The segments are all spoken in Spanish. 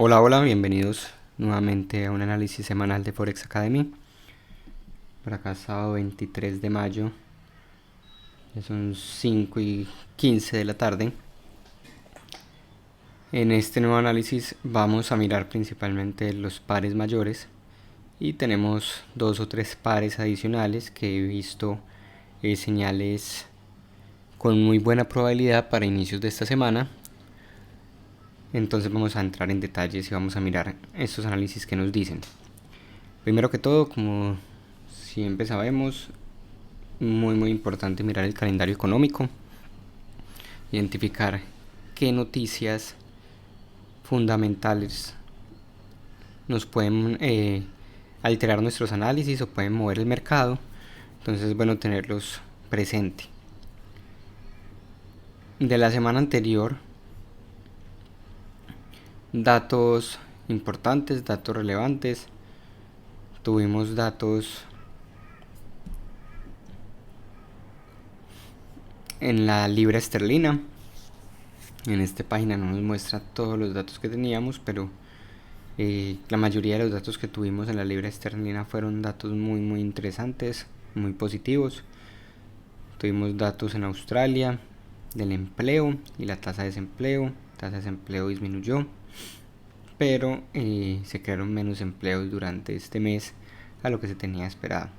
Hola, hola, bienvenidos nuevamente a un análisis semanal de Forex Academy. Por acá sábado 23 de mayo, ya son 5:15 de la tarde. En este nuevo análisis vamos a mirar principalmente los pares mayores y tenemos dos o tres pares adicionales que he visto señales con muy buena probabilidad para inicios de esta semana. Entonces vamos a entrar en detalles y vamos a mirar estos análisis que nos dicen. Primero que todo, como siempre sabemos, muy importante mirar el calendario económico, identificar qué noticias fundamentales nos pueden alterar nuestros análisis o pueden mover el mercado. Entonces es bueno tenerlos presente. De la semana anterior, datos importantes, datos relevantes. Tuvimos datos en la libra esterlina. En esta página no nos muestra todos los datos que teníamos, pero la mayoría de los datos que tuvimos en la libra esterlina fueron datos muy interesantes, muy positivos. Tuvimos datos en Australia del empleo y la tasa de desempleo. La tasa de desempleo disminuyó, pero se crearon menos empleos durante este mes a lo que se tenía esperado.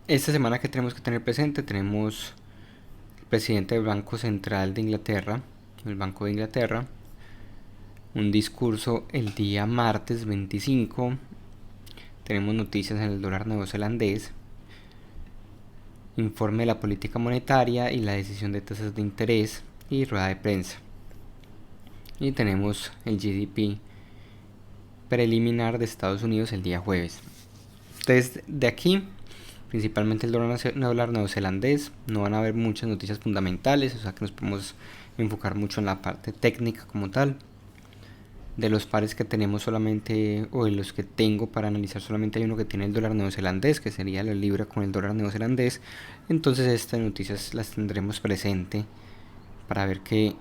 Esta semana que tenemos que tener presente, tenemos el presidente del Banco Central de Inglaterra, el Banco de Inglaterra, un discurso el día martes 25. Tenemos noticias en el dólar neozelandés, informe de la política monetaria y la decisión de tasas de interés y rueda de prensa. Y tenemos el GDP preliminar de Estados Unidos el día jueves. Entonces, de aquí, principalmente el dólar neozelandés, no van a haber muchas noticias fundamentales, o sea que nos podemos enfocar mucho en la parte técnica como tal. De los pares que tenemos solamente, o de los que tengo para analizar, solamente hay uno que tiene el dólar neozelandés, que sería la libra con el dólar neozelandés. Entonces estas noticias las tendremos presente para ver qué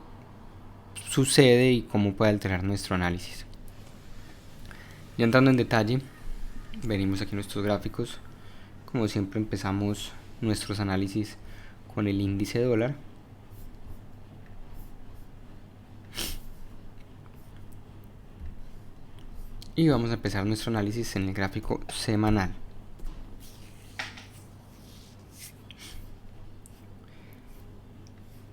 sucede y cómo puede alterar nuestro análisis. Ya entrando en detalle, venimos aquí nuestros gráficos. Como siempre empezamos nuestros análisis con el índice dólar. Y vamos a empezar nuestro análisis en el gráfico semanal.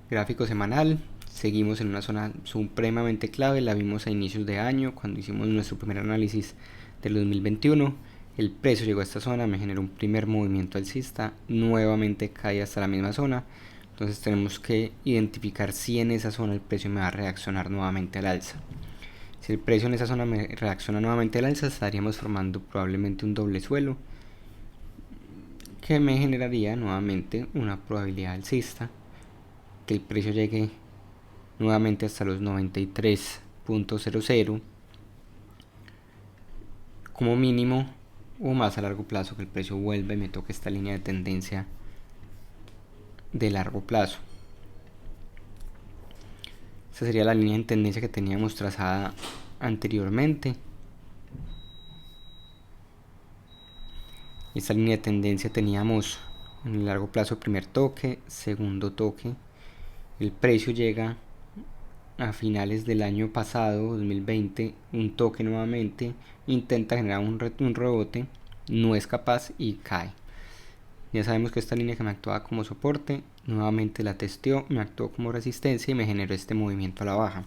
Gráfico semanal, seguimos en una zona supremamente clave, la vimos a inicios de año cuando hicimos nuestro primer análisis del 2021. El precio llegó a esta zona, me generó un primer movimiento alcista, nuevamente cae hasta la misma zona. Entonces tenemos que identificar si en esa zona el precio me va a reaccionar nuevamente al alza. Si el precio en esa zona me reacciona nuevamente al alza, estaríamos formando probablemente un doble suelo que me generaría nuevamente una probabilidad alcista, que el precio llegue nuevamente hasta los 93.00 como mínimo, o más a largo plazo que el precio vuelva y me toque esta línea de tendencia de largo plazo. Esta sería la línea de tendencia que teníamos trazada anteriormente. Esta línea de tendencia teníamos en el largo plazo primer toque, segundo toque. El precio llega a finales del año pasado, 2020, un toque nuevamente, intenta generar un rebote, no es capaz y cae. Ya sabemos que esta línea que me actuaba como soporte, nuevamente la testeó, me actuó como resistencia y me generó este movimiento a la baja.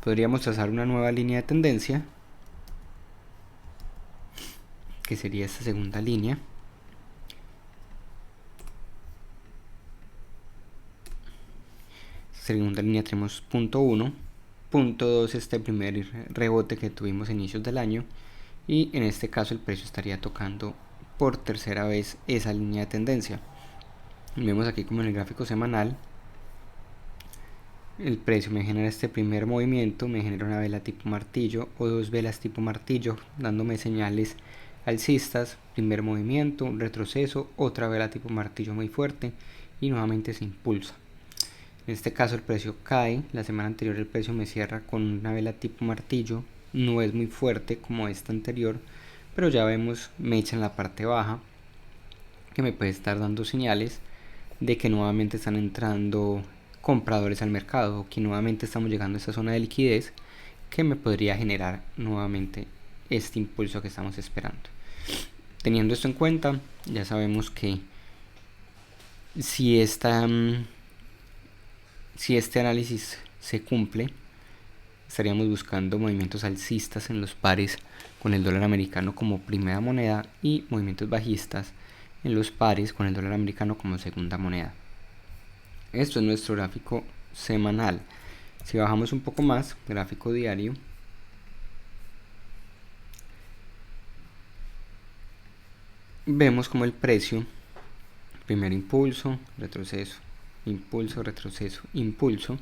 Podríamos trazar una nueva línea de tendencia, que sería esta segunda línea. Segunda línea tenemos punto 1, punto 2 este primer rebote que tuvimos a inicios del año, y en este caso el precio estaría tocando por tercera vez esa línea de tendencia. Vemos aquí como en el gráfico semanal el precio me genera este primer movimiento, me genera una vela tipo martillo o dos velas tipo martillo dándome señales alcistas, primer movimiento, un retroceso, otra vela tipo martillo muy fuerte y nuevamente se impulsa. En este caso el precio cae, la semana anterior el precio me cierra con una vela tipo martillo, no es muy fuerte como esta anterior, pero ya vemos mecha en la parte baja que me puede estar dando señales de que nuevamente están entrando compradores al mercado o que nuevamente estamos llegando a esta zona de liquidez que me podría generar nuevamente este impulso que estamos esperando. Teniendo esto en cuenta, ya sabemos que si este análisis se cumple, estaríamos buscando movimientos alcistas en los pares con el dólar americano como primera moneda y movimientos bajistas en los pares con el dólar americano como segunda moneda. Esto es nuestro gráfico semanal. Si bajamos un poco más, gráfico diario, vemos como el precio, primer impulso, retroceso, impulso, retroceso, impulso,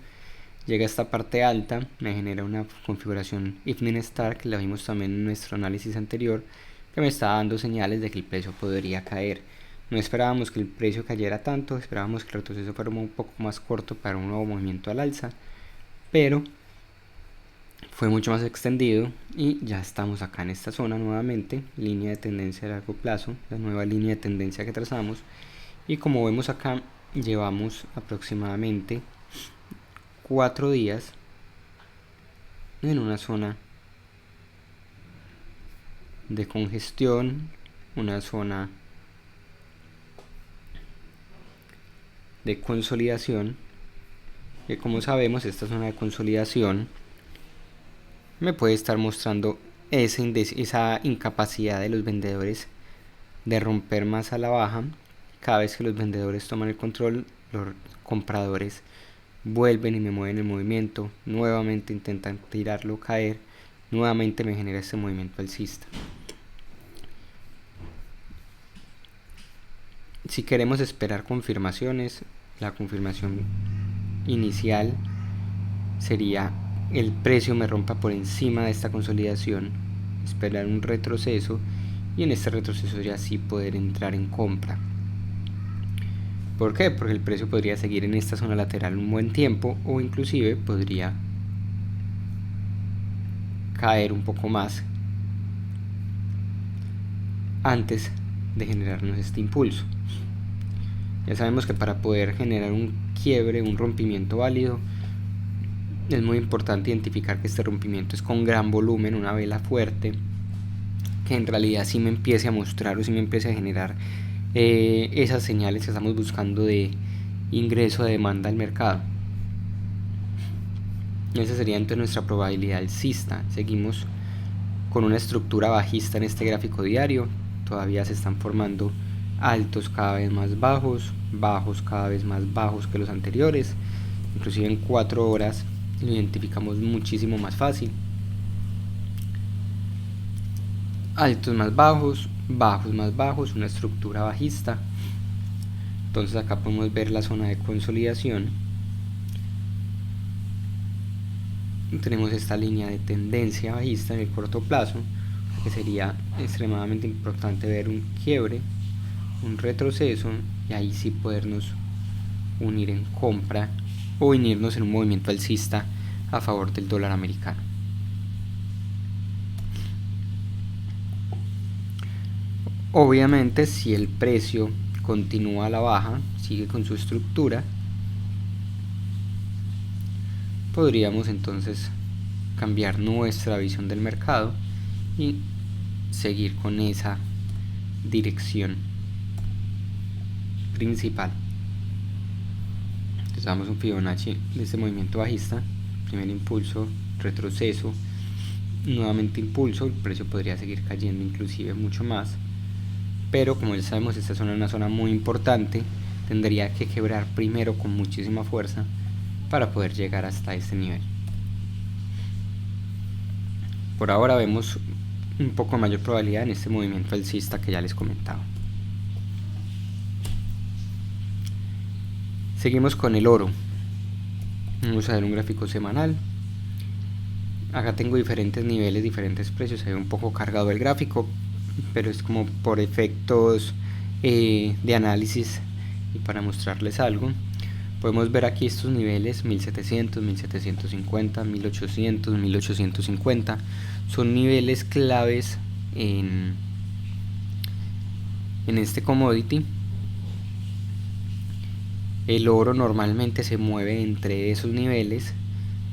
llega a esta parte alta, me genera una configuración Evening Star que la vimos también en nuestro análisis anterior, que me está dando señales de que el precio podría caer. No esperábamos que el precio cayera tanto, esperábamos que el retroceso fuera un poco más corto para un nuevo movimiento al alza, pero fue mucho más extendido y ya estamos acá en esta zona nuevamente, línea de tendencia a largo plazo, la nueva línea de tendencia que trazamos, y como vemos acá llevamos aproximadamente 4 días en una zona de congestión, una zona de consolidación, que como sabemos esta zona de consolidación me puede estar mostrando esa incapacidad de los vendedores de romper más a la baja. Cada vez que los vendedores toman el control, los compradores vuelven y me mueven el movimiento, nuevamente intentan tirarlo caer, nuevamente me genera este movimiento alcista. Si queremos esperar confirmaciones, la confirmación inicial sería el precio me rompa por encima de esta consolidación, esperar un retroceso y en este retroceso ya sí poder entrar en compra. ¿Por qué? Porque el precio podría seguir en esta zona lateral un buen tiempo o inclusive podría caer un poco más antes de generarnos este impulso. Ya sabemos que para poder generar un quiebre, un rompimiento válido, es muy importante identificar que este rompimiento es con gran volumen, una vela fuerte, que en realidad sí me empiece a mostrar o sí me empiece a generar esas señales que estamos buscando de ingreso de demanda al mercado. Esa sería entonces nuestra probabilidad alcista. Seguimos con una estructura bajista en este gráfico diario, todavía se están formando altos cada vez más bajos, bajos cada vez más bajos que los anteriores, inclusive en 4 horas lo identificamos muchísimo más fácil. Altos más bajos, bajos más bajos, una estructura bajista. Entonces acá podemos ver la zona de consolidación. Tenemos esta línea de tendencia bajista en el corto plazo, que sería extremadamente importante ver un quiebre, un retroceso y ahí sí podernos unir en compra o unirnos en un movimiento alcista a favor del dólar americano. Obviamente si el precio continúa a la baja, sigue con su estructura, podríamos entonces cambiar nuestra visión del mercado y seguir con esa dirección principal. Entonces damos un Fibonacci de este movimiento bajista, primer impulso, retroceso, nuevamente impulso, el precio podría seguir cayendo inclusive mucho más, pero como ya sabemos esta zona es una zona muy importante, tendría que quebrar primero con muchísima fuerza para poder llegar hasta este nivel. Por ahora vemos un poco mayor probabilidad en este movimiento alcista que ya les comentaba. Seguimos con el oro. Vamos a ver un gráfico semanal. Acá tengo diferentes niveles, diferentes precios. Se ve un poco cargado el gráfico, pero es como por efectos de análisis y para mostrarles algo. Podemos ver aquí estos niveles 1700, 1750, 1800, 1850. Son niveles claves en este commodity. El oro normalmente se mueve entre esos niveles.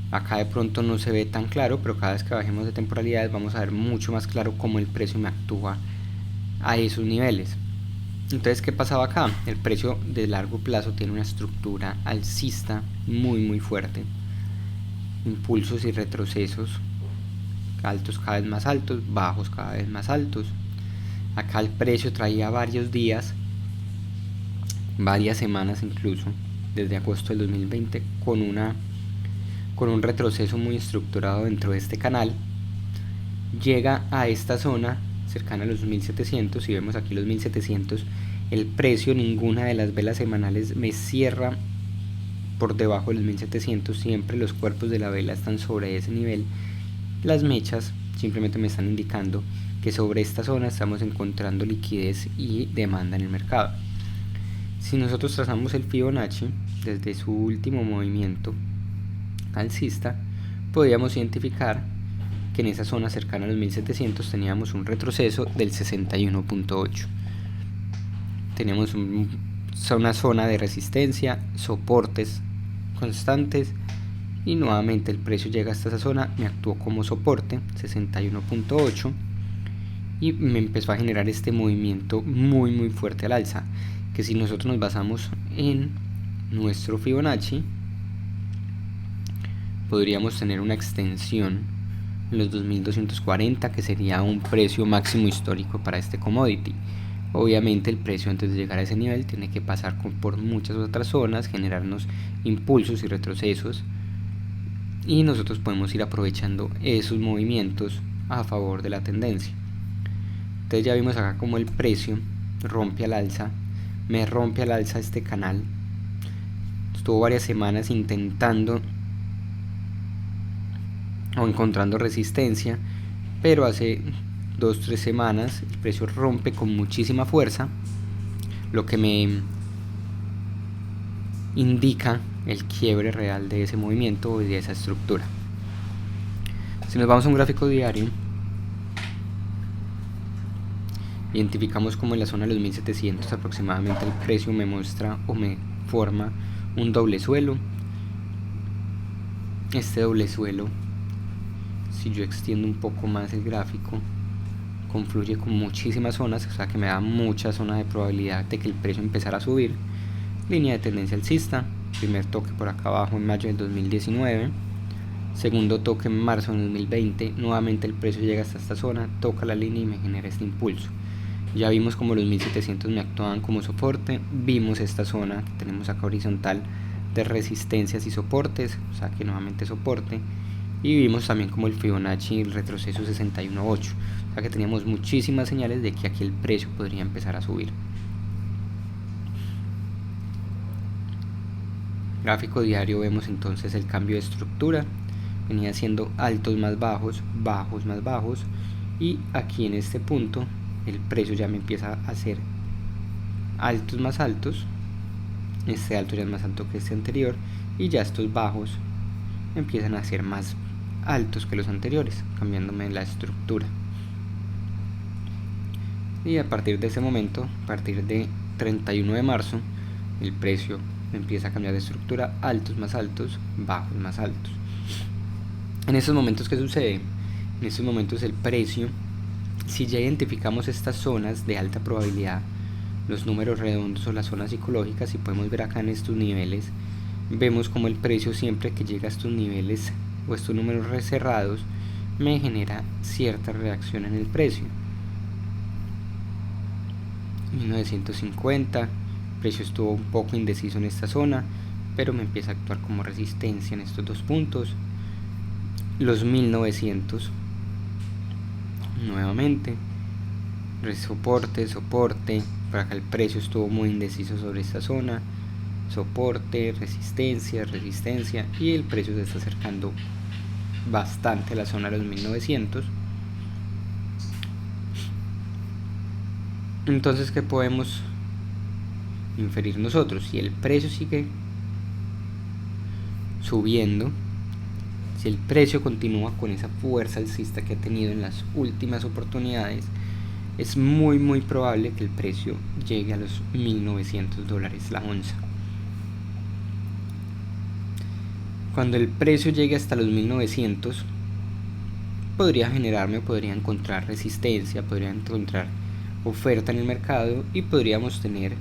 Acá de pronto no se ve tan claro, pero cada vez que bajemos de temporalidades vamos a ver mucho más claro cómo el precio me actúa a esos niveles. Entonces, ¿qué pasaba acá? El precio de largo plazo tiene una estructura alcista muy fuerte. Impulsos y retrocesos, altos cada vez más altos, bajos cada vez más altos. Acá el precio traía varios días, varias semanas incluso, desde agosto del 2020, con un retroceso muy estructurado dentro de este canal. Llega a esta zona cercana a los 1700, si vemos aquí los 1700, el precio, ninguna de las velas semanales me cierra por debajo de los 1700, siempre los cuerpos de la vela están sobre ese nivel. Las mechas simplemente me están indicando que sobre esta zona estamos encontrando liquidez y demanda en el mercado. Si nosotros trazamos el Fibonacci desde su último movimiento alcista, podríamos identificar que en esa zona cercana a los 1700 teníamos un retroceso del 61.8. Teníamos una zona de resistencia, soportes constantes, y nuevamente el precio llega hasta esa zona, me actuó como soporte 61.8 y me empezó a generar este movimiento muy fuerte al alza, que si nosotros nos basamos en nuestro Fibonacci podríamos tener una extensión en los 2240, que sería un precio máximo histórico para este commodity. Obviamente el precio, antes de llegar a ese nivel, tiene que pasar por muchas otras zonas, generarnos impulsos y retrocesos, y nosotros podemos ir aprovechando esos movimientos a favor de la tendencia. Entonces ya vimos acá como el precio rompe al alza, me rompe al alza este canal. Estuvo varias semanas intentando o encontrando resistencia, pero hace 2-3 semanas el precio rompe con muchísima fuerza, lo que me indica el quiebre real de ese movimiento y de esa estructura. Si nos vamos a un gráfico diario, identificamos como en la zona de los 1700 aproximadamente el precio me muestra o me forma un doble suelo. Este doble suelo, si yo extiendo un poco más el gráfico, confluye con muchísimas zonas, o sea que me da mucha zona de probabilidad de que el precio empezara a subir. Línea de tendencia alcista, primer toque por acá abajo en mayo del 2019, segundo toque en marzo del 2020, nuevamente el precio llega hasta esta zona, toca la línea y me genera este impulso. Ya vimos como los 1700 me actuaban como soporte, vimos esta zona que tenemos acá horizontal de resistencias y soportes, o sea que nuevamente soporte, y vimos también como el Fibonacci, el retroceso 61.8, o sea que teníamos muchísimas señales de que aquí el precio podría empezar a subir. Gráfico diario vemos entonces el cambio de estructura, venía siendo altos más bajos, bajos más bajos, y aquí en este punto el precio ya me empieza a hacer altos más altos, este alto ya es más alto que este anterior, y ya estos bajos empiezan a ser más altos que los anteriores, cambiándome la estructura. Y a partir de ese momento, a partir de 31 de marzo, el precio empieza a cambiar de estructura, altos más altos, bajos más altos. En estos momentos, ¿qué sucede? En estos momentos el precio, si ya identificamos estas zonas de alta probabilidad, los números redondos o las zonas psicológicas, y podemos ver acá en estos niveles, vemos como el precio siempre que llega a estos niveles o estos números cerrados me genera cierta reacción en el precio. 1950, el precio estuvo un poco indeciso en esta zona, pero me empieza a actuar como resistencia en estos dos puntos. Los 1900, nuevamente soporte, soporte, por acá el precio estuvo muy indeciso sobre esta zona, soporte, resistencia, resistencia, y el precio se está acercando bastante a la zona de los 1900. Entonces, ¿qué podemos inferir nosotros? Si el precio sigue subiendo, si el precio continúa con esa fuerza alcista que ha tenido en las últimas oportunidades, es muy probable que el precio llegue a los $1.900 la onza. Cuando el precio llegue hasta los 1900, podría encontrar resistencia, podría encontrar oferta en el mercado y podríamos tener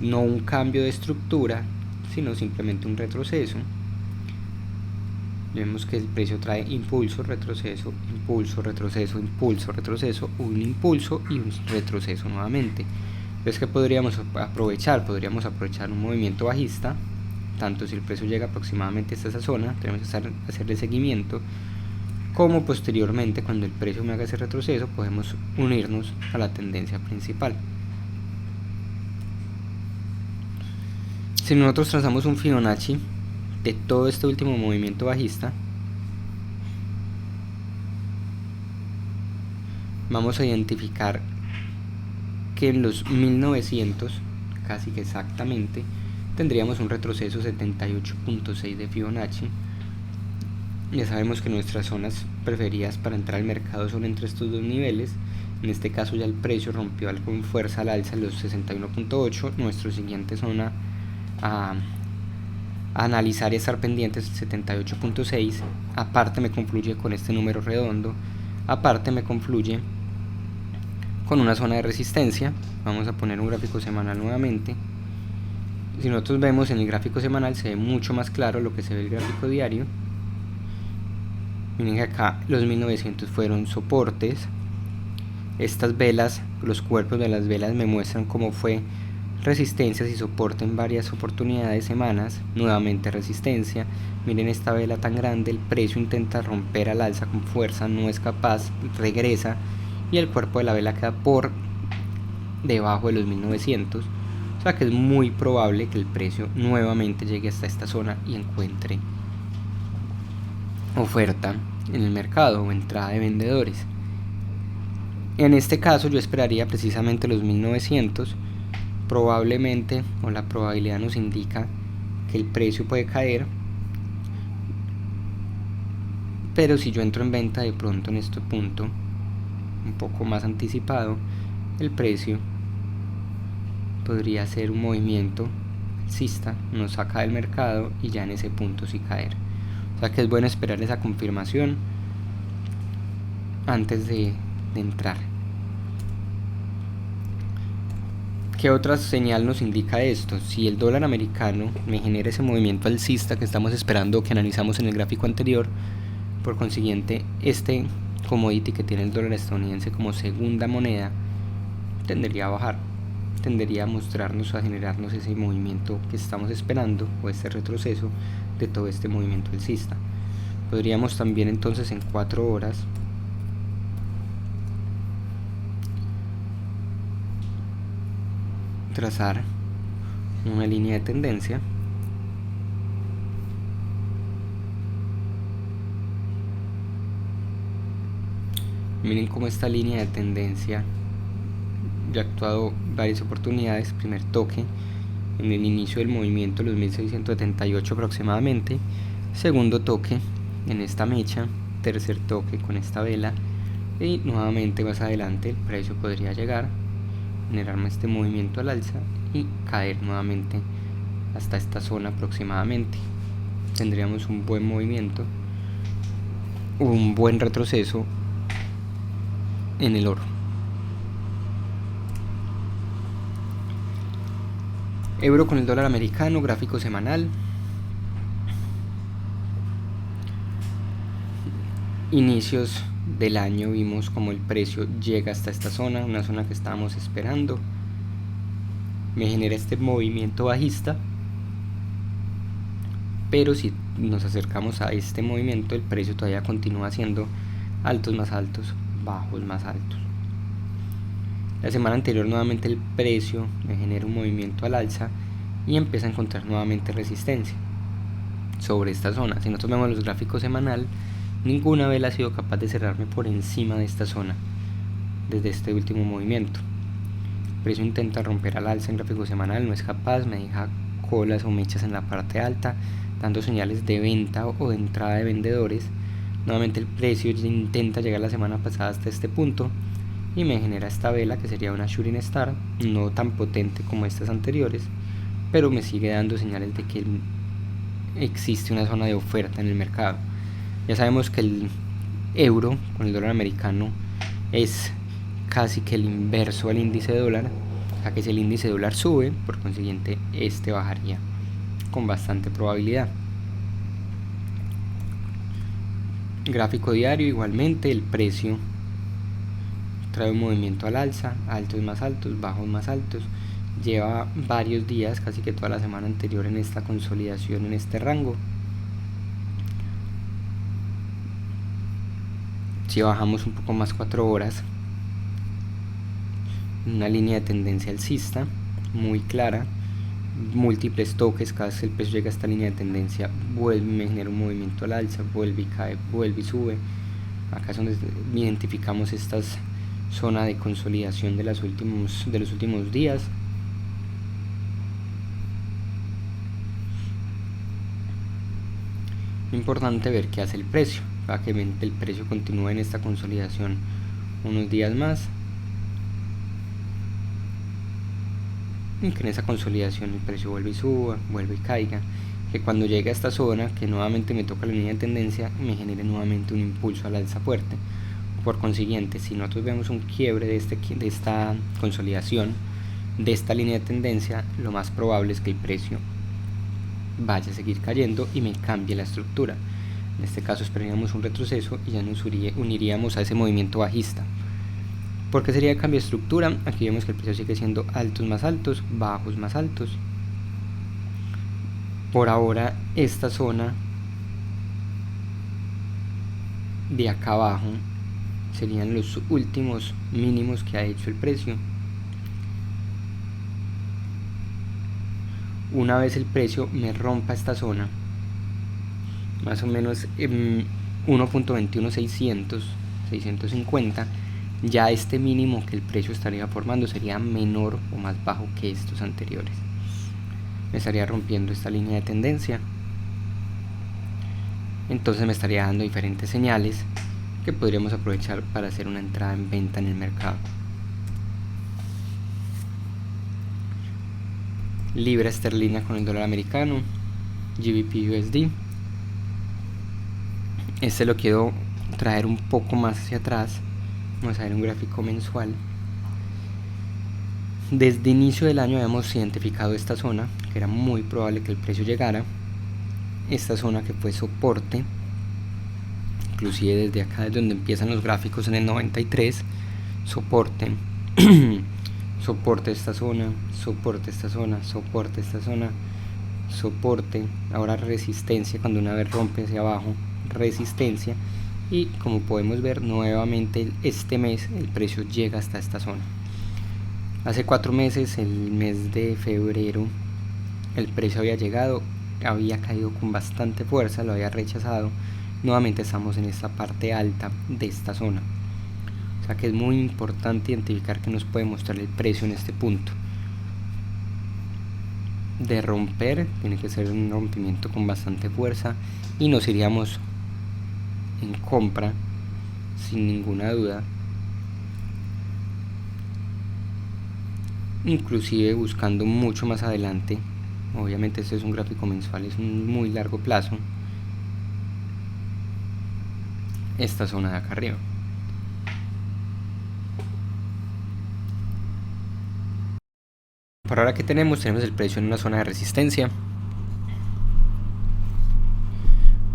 no un cambio de estructura, sino simplemente un retroceso. Vemos que el precio trae impulso, retroceso, impulso, retroceso, impulso, retroceso, un impulso y un retroceso nuevamente. Entonces, ¿qué podríamos aprovechar? Podríamos aprovechar un movimiento bajista, tanto si el precio llega aproximadamente hasta esa zona, tenemos que hacerle seguimiento, como posteriormente, cuando el precio me haga ese retroceso, podemos unirnos a la tendencia principal. Si nosotros trazamos un Fibonacci de todo este último movimiento bajista, vamos a identificar que en los 1900, casi que exactamente, tendríamos un retroceso 78.6 de Fibonacci. Ya sabemos que nuestras zonas preferidas para entrar al mercado son entre estos dos niveles. En este caso ya el precio rompió con fuerza al alza en los 61.8. Nuestra siguiente zona a analizar y estar pendientes 78.6. aparte me confluye con este número redondo, aparte me confluye con una zona de resistencia. Vamos a poner un gráfico semanal nuevamente. Si nosotros vemos en el gráfico semanal, se ve mucho más claro lo que se ve en el gráfico diario. Miren que acá los 1900 fueron soportes. Estas velas, los cuerpos de las velas me muestran cómo fue resistencias y soporte en varias oportunidades, semanas, nuevamente resistencia. Miren esta vela tan grande, el precio intenta romper al alza con fuerza, no es capaz, regresa y el cuerpo de la vela queda por debajo de los 1900. O sea que es muy probable que el precio nuevamente llegue hasta esta zona y encuentre oferta en el mercado o entrada de vendedores. En este caso yo esperaría precisamente los 1900. Probablemente, o la probabilidad nos indica que el precio puede caer, pero si yo entro en venta de pronto en este punto un poco más anticipado, el precio podría hacer un movimiento alcista, nos saca del mercado y ya en ese punto sí caer. O sea que es bueno esperar esa confirmación antes de entrar. ¿Qué otra señal nos indica esto? Si el dólar americano me genera ese movimiento alcista que estamos esperando, que analizamos en el gráfico anterior, por consiguiente este commodity que tiene el dólar estadounidense como segunda moneda tendería a bajar, tendería a mostrarnos, a generarnos ese movimiento que estamos esperando o este retroceso de todo este movimiento alcista. Podríamos también entonces en 4 horas trazar una línea de tendencia miren cómo esta línea de tendencia ya ha actuado varias oportunidades. Primer toque en el inicio del movimiento, los 1678 aproximadamente, segundo toque en esta mecha, tercer toque con esta vela y nuevamente más adelante el precio podría llegar, generarme este movimiento al alza y caer nuevamente hasta esta zona aproximadamente. Tendríamos un buen movimiento, un buen retroceso en el oro. Euro con el dólar americano, gráfico semanal. Inicios del año vimos como el precio llega hasta esta zona, una zona que estábamos esperando. Me genera este movimiento bajista, pero si nos acercamos a este movimiento, el precio todavía continúa haciendo altos más altos, bajos más altos. La semana anterior nuevamente el precio me genera un movimiento al alza y empieza a encontrar nuevamente resistencia sobre esta zona. Si nosotros vemos los gráficos semanal, ninguna vela ha sido capaz de cerrarme por encima de esta zona desde este último movimiento. El precio intenta romper al alza en gráfico semanal, no es capaz, me deja colas o mechas en la parte alta, dando señales de venta o de entrada de vendedores. Nuevamente el precio intenta llegar la semana pasada hasta este punto y me genera esta vela que sería una shooting star, no tan potente como estas anteriores, pero me sigue dando señales de que existe una zona de oferta en el mercado. Ya sabemos que el euro con el dólar americano es casi que el inverso al índice de dólar, o sea que si el índice de dólar sube, por consiguiente este bajaría con bastante probabilidad. Gráfico diario, igualmente el precio trae un movimiento al alza, altos más altos, bajos más altos. Lleva varios días, casi que toda la semana anterior, en esta consolidación, en este rango. Si bajamos un poco más 4 horas, una línea de tendencia alcista muy clara, múltiples toques, cada vez que el precio llega a esta línea de tendencia vuelve y me genera un movimiento al alza, vuelve y cae, vuelve y sube. Acá es donde identificamos esta zona de consolidación de los últimos días. Importante ver qué hace el precio, para que el precio continúe en esta consolidación unos días más y que en esa consolidación el precio vuelve y suba, vuelve y caiga, que cuando llegue a esta zona, que nuevamente me toca la línea de tendencia, me genere nuevamente un impulso al alza fuerte. Por consiguiente, si nosotros vemos un quiebre de esta consolidación, de esta línea de tendencia, lo más probable es que el precio vaya a seguir cayendo y me cambie la estructura. En este caso esperaríamos un retroceso y ya nos uniríamos a ese movimiento bajista. ¿Por qué sería el cambio de estructura? Aquí vemos que el precio sigue siendo altos más altos, bajos más altos. Por ahora esta zona de acá abajo serían los últimos mínimos que ha hecho el precio. Una vez el precio me rompa esta zona, más o menos 1.21600, 650, ya este mínimo que el precio estaría formando sería menor o más bajo que estos anteriores. Me estaría rompiendo esta línea de tendencia, entonces me estaría dando diferentes señales que podríamos aprovechar para hacer una entrada en venta en el mercado. Libra esterlina con el dólar americano, GBP USD. Este lo quiero traer un poco más hacia atrás. Vamos a ver un gráfico mensual. Desde inicio del año habíamos identificado esta zona, que era muy probable que el precio llegara. Esta zona que fue soporte, inclusive desde acá es donde empiezan los gráficos en el 93, soporte, soporte esta zona, soporte esta zona, soporte esta zona, soporte, ahora resistencia cuando una vez rompe hacia abajo, resistencia, y como podemos ver nuevamente este mes el precio llega hasta esta zona. Hace 4 meses, el mes de febrero, el precio había llegado, había caído con bastante fuerza, lo había rechazado. Nuevamente estamos en esta parte alta de esta zona. O sea que es muy importante identificar que nos puede mostrar el precio en este punto. De romper, tiene que ser un rompimiento con bastante fuerza y nos iríamos en compra sin ninguna duda, inclusive buscando mucho más adelante. Obviamente este es un gráfico mensual, es un muy largo plazo, esta zona de acá arriba. Por ahora que tenemos el precio en una zona de resistencia,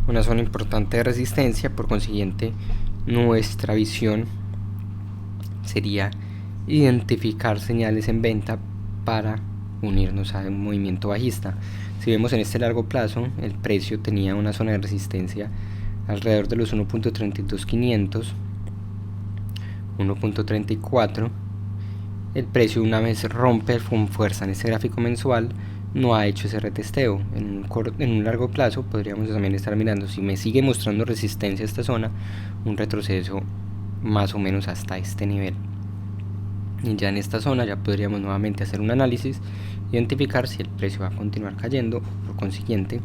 una zona importante de resistencia. Por consiguiente, nuestra visión sería identificar señales en venta para unirnos a un movimiento bajista. Si vemos en este largo plazo, el precio tenía una zona de resistencia alrededor de los 1.32500, 1.34. el precio, una vez rompe con fuerza en este gráfico mensual, no ha hecho ese retesteo. En un largo plazo podríamos también estar mirando, si me sigue mostrando resistencia a esta zona, un retroceso más o menos hasta este nivel. Y ya en esta zona ya podríamos nuevamente hacer un análisis, identificar si el precio va a continuar cayendo, por consiguiente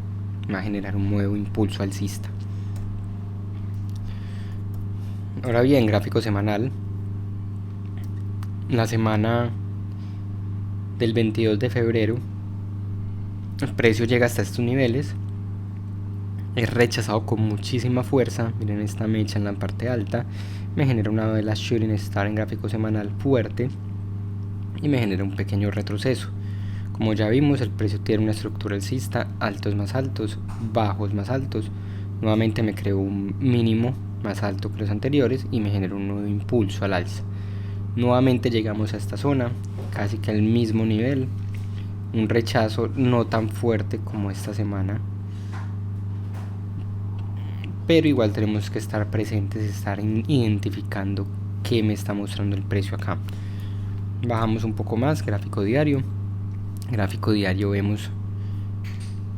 va a generar un nuevo impulso alcista. Ahora bien, gráfico semanal. La semana del 22 de febrero el precio llega hasta estos niveles, es rechazado con muchísima fuerza. Miren esta mecha en la parte alta, me genera una vela shooting star en gráfico semanal fuerte y me genera un pequeño retroceso. Como ya vimos, el precio tiene una estructura alcista, altos más altos, bajos más altos. Nuevamente me creó un mínimo más alto que los anteriores y me generó un nuevo impulso al alza. Nuevamente llegamos a esta zona, casi que al mismo nivel, un rechazo no tan fuerte como esta semana, pero igual tenemos que estar presentes, estar identificando qué me está mostrando el precio acá. Bajamos un poco más, gráfico diario. Gráfico diario vemos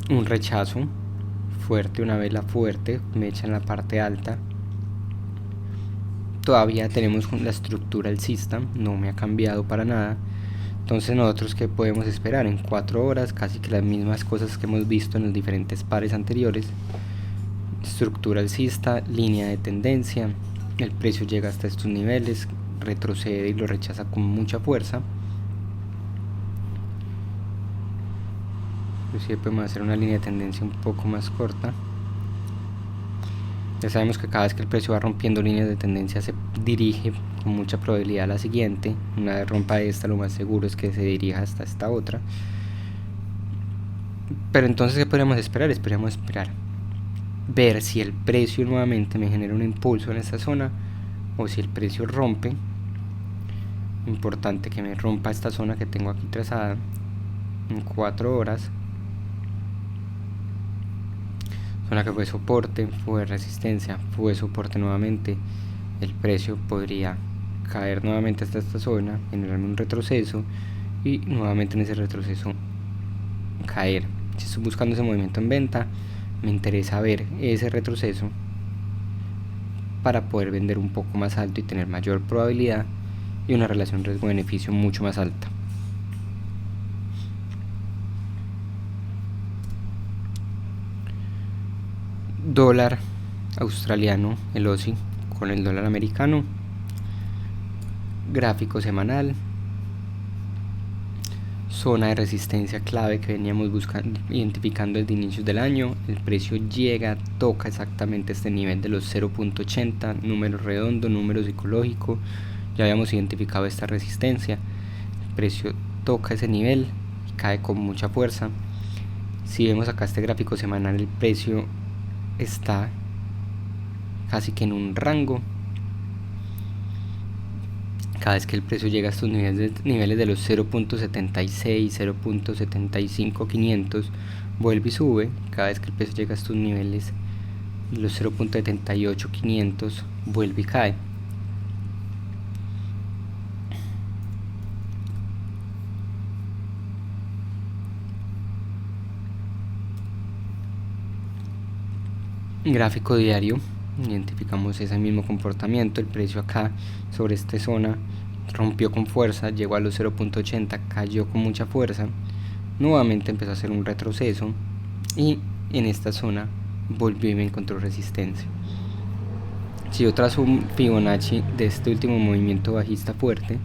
un rechazo fuerte, una vela fuerte, mecha en la parte alta. Todavía tenemos la estructura alcista, no me ha cambiado para nada. Entonces nosotros, ¿qué podemos esperar? En 4 horas casi que las mismas cosas que hemos visto en los diferentes pares anteriores. Estructura alcista, línea de tendencia, el precio llega hasta estos niveles, retrocede y lo rechaza con mucha fuerza. Inclusive podemos hacer una línea de tendencia un poco más corta. Ya sabemos que cada vez que el precio va rompiendo líneas de tendencia se dirige con mucha probabilidad a la siguiente. Una vez rompa esta, lo más seguro es que se dirija hasta esta otra. Pero entonces, ¿qué podríamos esperar? Esperamos esperar ver si el precio nuevamente me genera un impulso en esta zona o si el precio rompe. Importante que me rompa esta zona que tengo aquí trazada en 4 horas. Zona que fue soporte, fue resistencia, fue soporte nuevamente. El precio podría caer nuevamente hasta esta zona, generarme un retroceso y nuevamente en ese retroceso caer. Si estoy buscando ese movimiento en venta, me interesa ver ese retroceso para poder vender un poco más alto y tener mayor probabilidad y una relación riesgo-beneficio mucho más alta. Dólar australiano, el Aussie, con el dólar americano. Gráfico semanal. Zona de resistencia clave que veníamos buscando, identificando desde inicios del año. El precio llega, toca exactamente este nivel de los 0.80, número redondo, número psicológico. Ya habíamos identificado esta resistencia. El precio toca ese nivel y cae con mucha fuerza. Si vemos acá este gráfico semanal, el precio está casi que en un rango. Cada vez que el precio llega a estos niveles de los 0.76, 0.75, 500, vuelve y sube. Cada vez que el precio llega a estos niveles, los 0.78, 500, vuelve y cae. Gráfico diario, identificamos ese mismo comportamiento. El precio acá sobre esta zona rompió con fuerza, llegó a los 0.80, cayó con mucha fuerza, nuevamente empezó a hacer un retroceso y en esta zona volvió y me encontró resistencia. Si yo trazo un Fibonacci de este último movimiento bajista fuerte,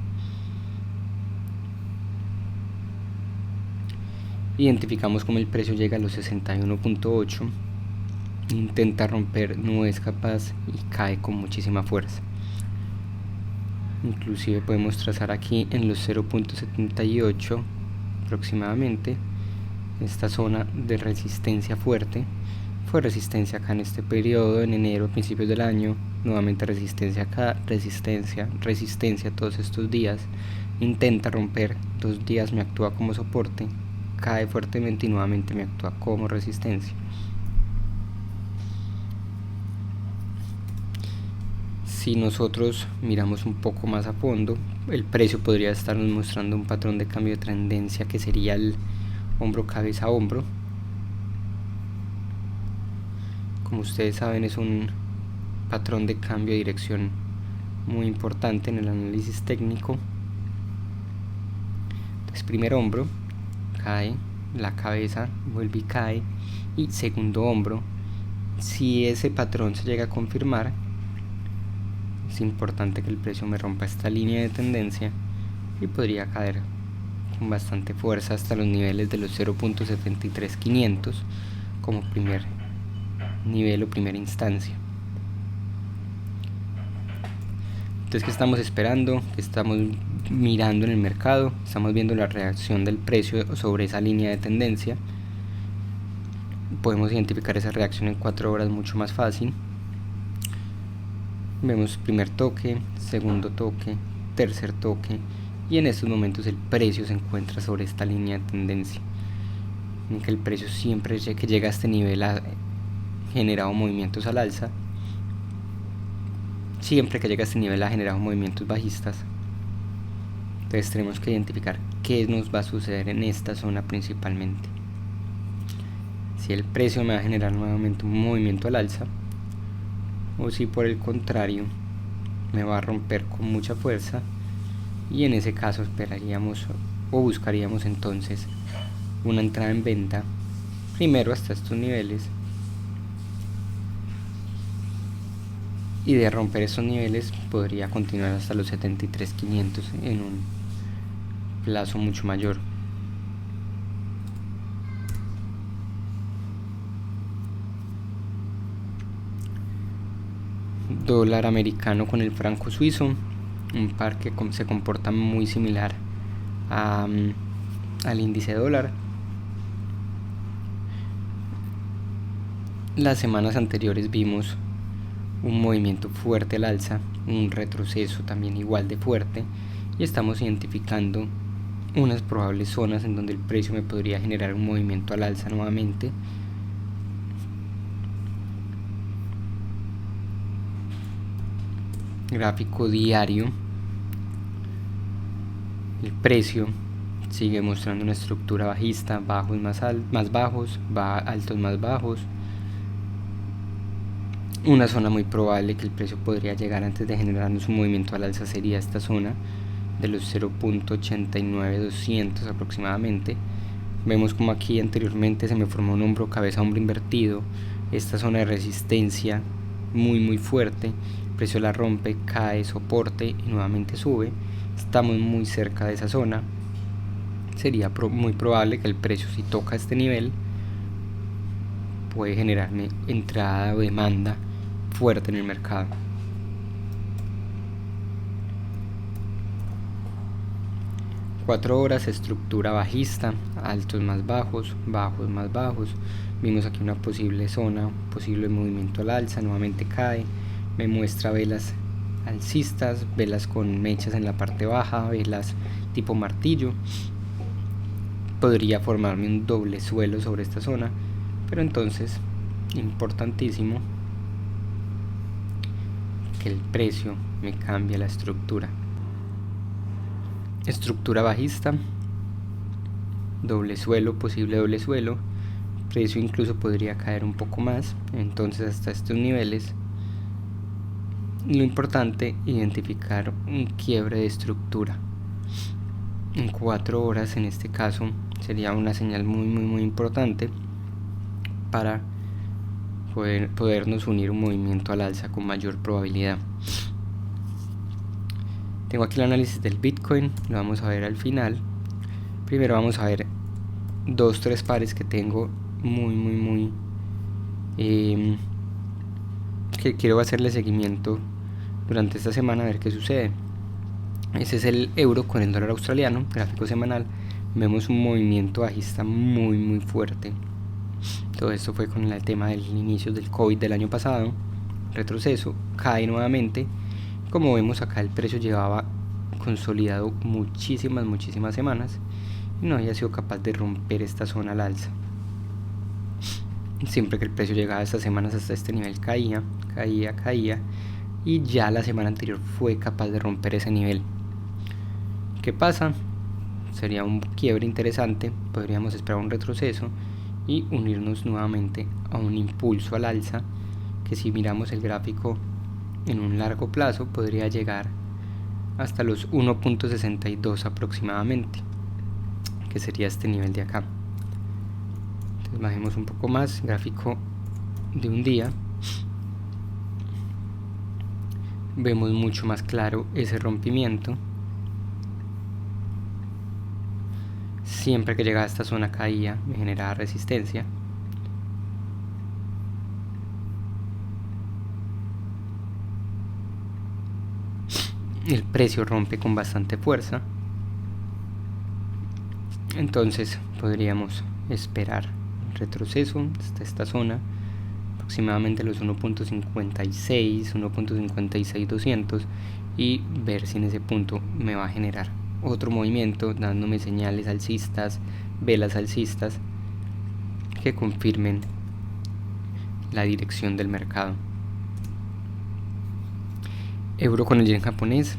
identificamos como el precio llega a los 61.8, intenta romper, no es capaz y cae con muchísima fuerza. Inclusive podemos trazar aquí en los 0.78 aproximadamente esta zona de resistencia fuerte. Fue resistencia acá en este periodo, en enero, principios del año, nuevamente resistencia acá, resistencia todos estos días. Intenta romper, 2 días me actúa como soporte, cae fuertemente y nuevamente me actúa como resistencia. Si nosotros miramos un poco más a fondo, el precio podría estarnos mostrando un patrón de cambio de tendencia que sería el hombro cabeza hombro. Como ustedes saben, es un patrón de cambio de dirección muy importante en el análisis técnico. Entonces, primer hombro cae, la cabeza vuelve y cae, y segundo hombro. Si ese patrón se llega a confirmar, es importante que el precio me rompa esta línea de tendencia y podría caer con bastante fuerza hasta los niveles de los 0.73500 como primer nivel o primera instancia. Entonces, ¿qué estamos esperando? ¿Qué estamos mirando en el mercado? Estamos viendo la reacción del precio sobre esa línea de tendencia. Podemos identificar esa reacción en 4 horas mucho más fácil. Vemos primer toque, segundo toque, tercer toque, y en estos momentos el precio se encuentra sobre esta línea de tendencia, en que el precio siempre que llega a este nivel ha generado movimientos al alza. Siempre que llega a este nivel ha generado movimientos bajistas. Entonces tenemos que identificar qué nos va a suceder en esta zona principalmente. Si el precio me va a generar nuevamente un movimiento al alza, o si por el contrario me va a romper con mucha fuerza, y en ese caso esperaríamos o buscaríamos entonces una entrada en venta primero hasta estos niveles, y de romper estos niveles podría continuar hasta los 73.500 en un plazo mucho mayor. Dólar americano con el franco suizo, un par que se comporta muy similar al índice dólar. Las semanas anteriores vimos un movimiento fuerte al alza, un retroceso también igual de fuerte, y estamos identificando unas probables zonas en donde el precio me podría generar un movimiento al alza nuevamente. Gráfico diario, el precio sigue mostrando una estructura bajista, bajos más bajos, altos más bajos. Una zona muy probable que el precio podría llegar antes de generarnos un movimiento al alza sería esta zona de los 0.89200 aproximadamente. Vemos como aquí anteriormente se me formó un hombro cabeza hombro invertido, esta zona de resistencia muy fuerte, el precio la rompe, cae, soporte y nuevamente sube. Estamos muy cerca de esa zona. Sería muy probable que el precio, si toca este nivel, puede generarme entrada o demanda fuerte en el mercado. Cuatro horas, estructura bajista, altos más bajos, bajos más bajos. Vimos aquí una posible zona, posible movimiento al alza, nuevamente cae, me muestra velas alcistas, velas con mechas en la parte baja, velas tipo martillo. Podría formarme un doble suelo sobre esta zona, pero entonces, importantísimo que el precio me cambie la estructura. Estructura bajista, doble suelo, posible doble suelo, precio incluso podría caer un poco más, entonces hasta estos niveles. Lo importante, identificar un quiebre de estructura en 4 horas, en este caso sería una señal muy importante para podernos unir un movimiento al alza con mayor probabilidad. Tengo aquí el análisis del Bitcoin, lo vamos a ver al final. Primero vamos a ver 2-3 pares que tengo que quiero hacerle seguimiento durante esta semana a ver qué sucede. Ese es el euro con el dólar australiano, gráfico semanal. Vemos un movimiento bajista muy fuerte. Todo esto fue con el tema del inicio del COVID del año pasado. Retroceso, cae nuevamente. Como vemos acá, el precio llevaba consolidado muchísimas semanas y no había sido capaz de romper esta zona al alza. Siempre que el precio llegaba a estas semanas hasta este nivel caía, y ya la semana anterior fue capaz de romper ese nivel. ¿Qué pasa? Sería un quiebre interesante, podríamos esperar un retroceso y unirnos nuevamente a un impulso al alza, que si miramos el gráfico en un largo plazo podría llegar hasta los 1.62 aproximadamente, que sería este nivel de acá. Entonces bajemos un poco más, gráfico de un día. Vemos mucho más claro ese rompimiento. Siempre que llegaba a esta zona caía, me generaba resistencia. El precio rompe con bastante fuerza. Entonces podríamos esperar un retroceso hasta esta zona, aproximadamente los 1.56, 1.56200, y ver si en ese punto me va a generar otro movimiento dándome señales alcistas, velas alcistas que confirmen la dirección del mercado. Euro con el yen japonés.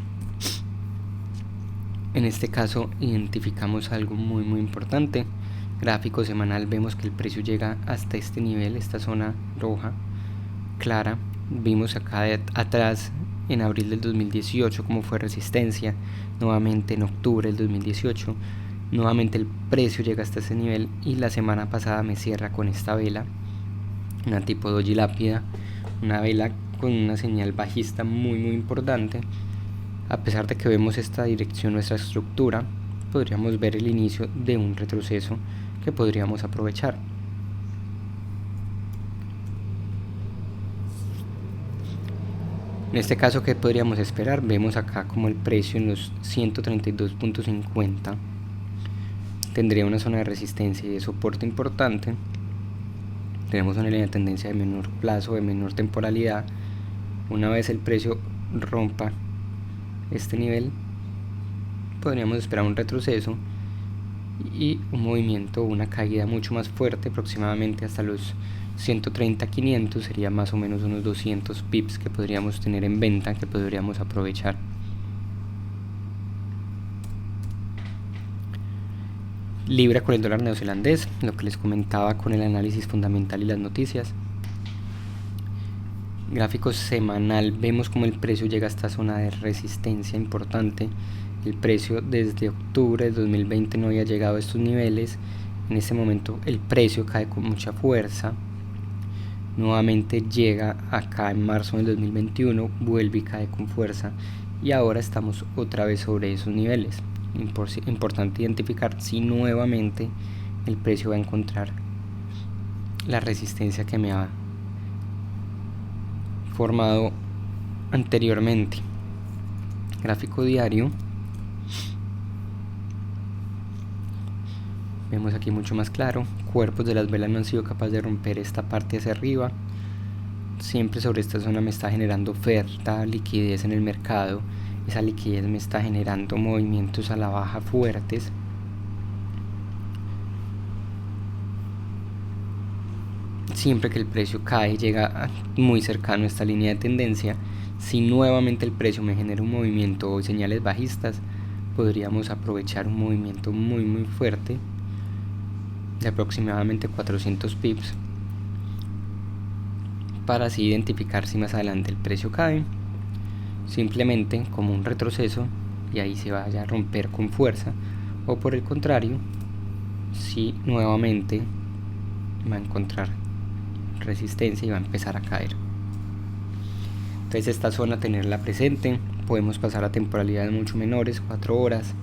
En este caso identificamos algo muy importante. Gráfico semanal, vemos que el precio llega hasta este nivel, esta zona roja clara. Vimos acá atrás en abril del 2018 como fue resistencia, nuevamente en octubre del 2018, nuevamente el precio llega hasta ese nivel, y la semana pasada me cierra con esta vela, una tipo doji lápida, una vela con una señal bajista muy importante. A pesar de que vemos esta dirección, nuestra estructura, podríamos ver el inicio de un retroceso que podríamos aprovechar. En este caso, ¿qué podríamos esperar? Vemos acá como el precio en los 132.50 tendría una zona de resistencia y de soporte importante. Tenemos una línea de tendencia de menor plazo, de menor temporalidad. Una vez el precio rompa este nivel, podríamos esperar un retroceso y un movimiento, una caída mucho más fuerte, aproximadamente hasta los 130.500, sería más o menos unos 200 pips que podríamos tener en venta, que podríamos aprovechar. Libra con el dólar neozelandés, lo que les comentaba con el análisis fundamental y las noticias. Gráfico semanal, vemos como el precio llega a esta zona de resistencia importante. El precio desde octubre de 2020 no había llegado a estos niveles. En este momento el precio cae con mucha fuerza. Nuevamente llega acá en marzo del 2021, vuelve y cae con fuerza. Y ahora estamos otra vez sobre esos niveles. Importante identificar si nuevamente el precio va a encontrar la resistencia que me ha formado anteriormente. Gráfico diario, vemos aquí mucho más claro, cuerpos de las velas no han sido capaces de romper esta parte hacia arriba. Siempre sobre esta zona me está generando oferta, liquidez en el mercado. Esa liquidez me está generando movimientos a la baja fuertes. Siempre que el precio cae, llega muy cercano a esta línea de tendencia. Si nuevamente el precio me genera un movimiento o señales bajistas, podríamos aprovechar un movimiento muy fuerte de aproximadamente 400 pips para así identificar si más adelante el precio cae simplemente como un retroceso y ahí se vaya a romper con fuerza, o por el contrario, si nuevamente va a encontrar resistencia y va a empezar a caer. Entonces esta zona tenerla presente. Podemos pasar a temporalidades mucho menores, 4 horas.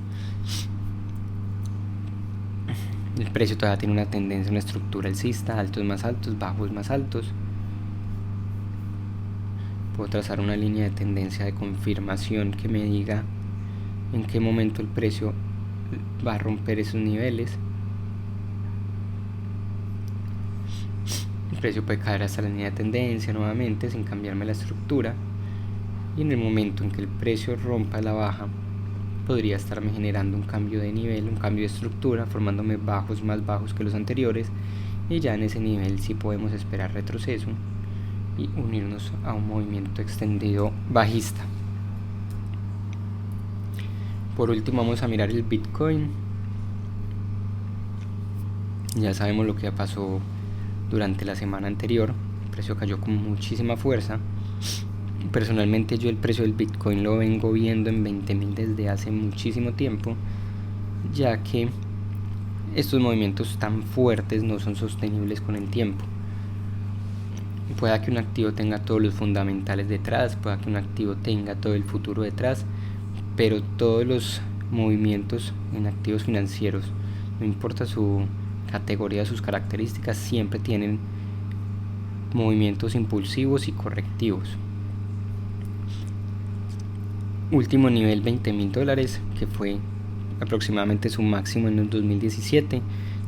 El precio todavía tiene una tendencia, una estructura alcista, altos más altos, bajos más altos. Puedo trazar una línea de tendencia de confirmación que me diga en qué momento el precio va a romper esos niveles. El precio puede caer hasta la línea de tendencia nuevamente sin cambiarme la estructura, y en el momento en que el precio rompa la baja podría estarme generando un cambio de nivel, un cambio de estructura, formándome bajos más bajos que los anteriores, y ya en ese nivel sí podemos esperar retroceso y unirnos a un movimiento extendido bajista. Por último vamos a mirar el Bitcoin. Ya sabemos lo que pasó durante la semana anterior. El precio cayó con muchísima fuerza. Personalmente yo el precio del Bitcoin lo vengo viendo en 20.000 desde hace muchísimo tiempo, ya que estos movimientos tan fuertes no son sostenibles con el tiempo. Pueda que un activo tenga todos los fundamentales detrás, pueda que un activo tenga todo el futuro detrás, pero todos los movimientos en activos financieros, no importa su categoría, sus características, siempre tienen movimientos impulsivos y correctivos. Último nivel $20,000, que fue aproximadamente su máximo en el 2017.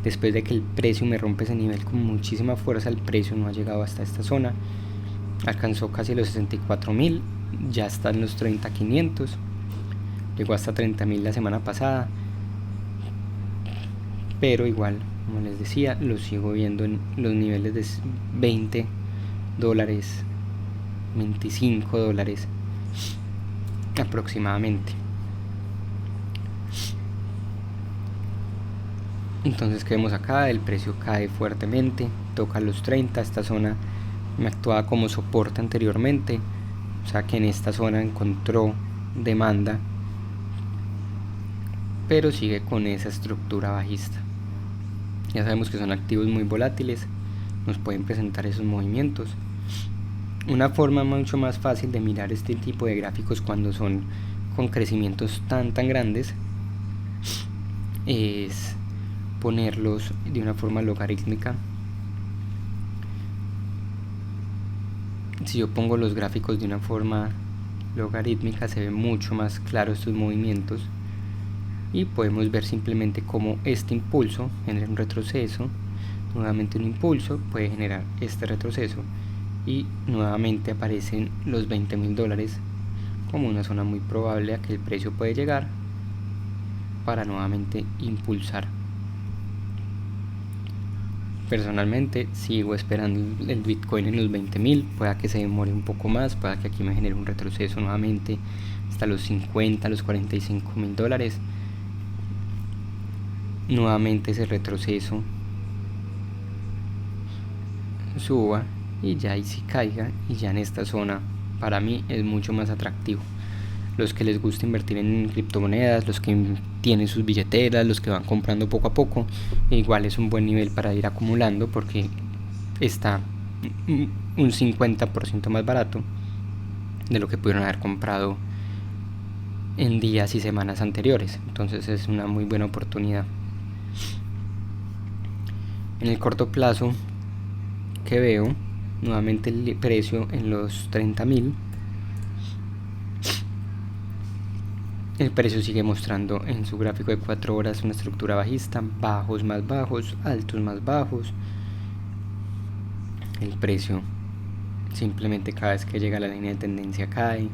Después de que el precio me rompe ese nivel con muchísima fuerza, el precio no ha llegado hasta esta zona, alcanzó casi los 64.000, ya está en los 30.500, llegó hasta 30.000 la semana pasada, pero igual, como les decía, lo sigo viendo en los niveles de $20, $25 aproximadamente. Entonces, ¿qué vemos acá? El precio cae fuertemente, toca los 30, esta zona me actuaba como soporte anteriormente, o sea que en esta zona encontró demanda, pero sigue con esa estructura bajista. Ya sabemos que son activos muy volátiles, nos pueden presentar esos movimientos. Una forma mucho más fácil de mirar este tipo de gráficos cuando son con crecimientos tan grandes es ponerlos de una forma logarítmica. Si yo pongo los gráficos de una forma logarítmica, se ve mucho más claro estos movimientos y podemos ver simplemente cómo este impulso genera un retroceso, nuevamente un impulso puede generar este retroceso y nuevamente aparecen los $20,000 como una zona muy probable a que el precio puede llegar para nuevamente impulsar. Personalmente sigo esperando el Bitcoin en los 20.000, pueda que se demore un poco más, pueda que aquí me genere un retroceso nuevamente hasta los 50, los $45,000, nuevamente ese retroceso suba y ya ahí sí caiga, y ya en esta zona para mí es mucho más atractivo. Los que les gusta invertir en criptomonedas, los que tienen sus billeteras, los que van comprando poco a poco, igual es un buen nivel para ir acumulando porque está un 50% más barato de lo que pudieron haber comprado en días y semanas anteriores. Entonces es una muy buena oportunidad. En el corto plazo que veo, nuevamente el precio en los 30.000. El precio sigue mostrando en su gráfico de 4 horas una estructura bajista, bajos más bajos, altos más bajos. El precio simplemente cada vez que llega a la línea de tendencia cae,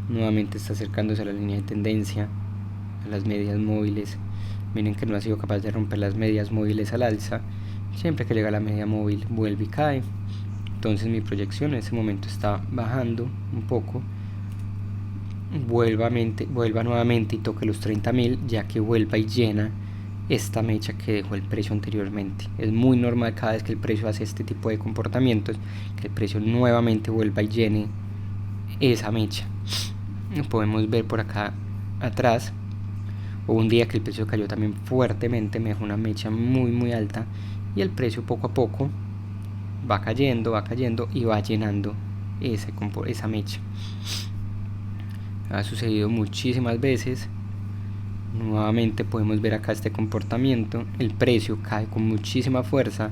nuevamente está acercándose a la línea de tendencia, a las medias móviles. Miren que no ha sido capaz de romper las medias móviles al alza, siempre que llega a la media móvil vuelve y cae. Entonces mi proyección en ese momento está bajando un poco, vuelva nuevamente y toque los 30.000, ya que vuelva y llena esta mecha que dejó el precio anteriormente. Es muy normal cada vez que el precio hace este tipo de comportamientos, que el precio nuevamente vuelva y llene esa mecha. Podemos ver por acá atrás, hubo un día que el precio cayó también fuertemente, me dejó una mecha muy alta, y el precio poco a poco va cayendo y va llenando esa mecha. Ha sucedido muchísimas veces. Nuevamente podemos ver acá este comportamiento, el precio cae con muchísima fuerza,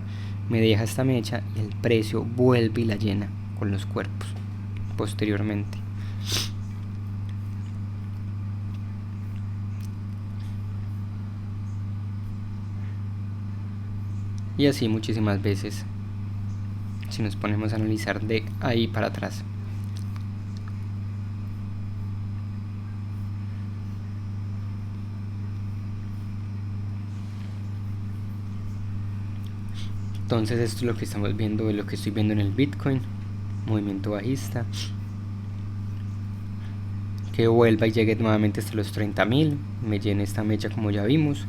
me deja esta mecha y el precio vuelve y la llena con los cuerpos posteriormente. Y así muchísimas veces si nos ponemos a analizar de ahí para atrás. Entonces esto es lo que estamos viendo, lo que estoy viendo en el Bitcoin, movimiento bajista, que vuelva y llegue nuevamente hasta los 30.000, me llene esta mecha como ya vimos,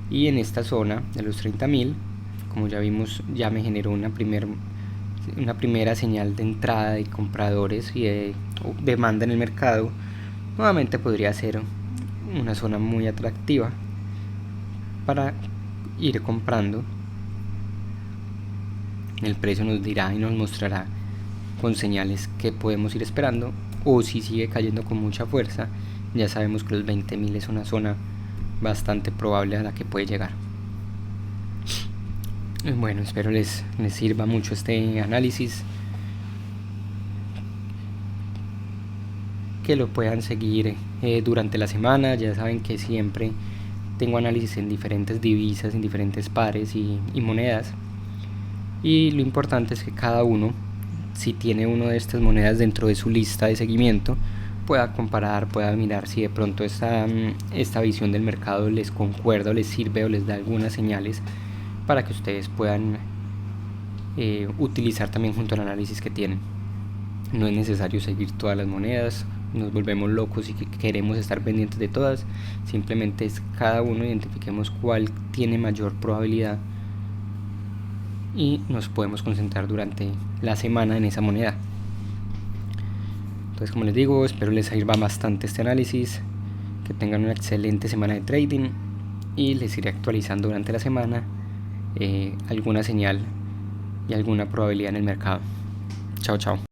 y en esta zona de los 30.000, como ya vimos, ya me generó una primera señal de entrada de compradores y de demanda en el mercado. Nuevamente podría ser una zona muy atractiva para ir comprando. El precio nos dirá y nos mostrará con señales que podemos ir esperando, o si sigue cayendo con mucha fuerza, ya sabemos que los 20.000 es una zona bastante probable a la que puede llegar. Bueno, espero les sirva mucho este análisis, que lo puedan seguir durante la semana. Ya saben que siempre tengo análisis en diferentes divisas, en diferentes pares y monedas, y lo importante es que cada uno, si tiene una de estas monedas dentro de su lista de seguimiento, pueda comparar, pueda mirar si de pronto esta visión del mercado les concuerda o les sirve o les da algunas señales para que ustedes puedan utilizar también junto al análisis que tienen. No es necesario seguir todas las monedas, nos volvemos locos y queremos estar pendientes de todas. Simplemente es cada uno identifiquemos cuál tiene mayor probabilidad y nos podemos concentrar durante la semana en esa moneda. Entonces, como les digo, espero les sirva bastante este análisis, que tengan una excelente semana de trading y les iré actualizando durante la semana alguna señal y alguna probabilidad en el mercado. Chao, chao.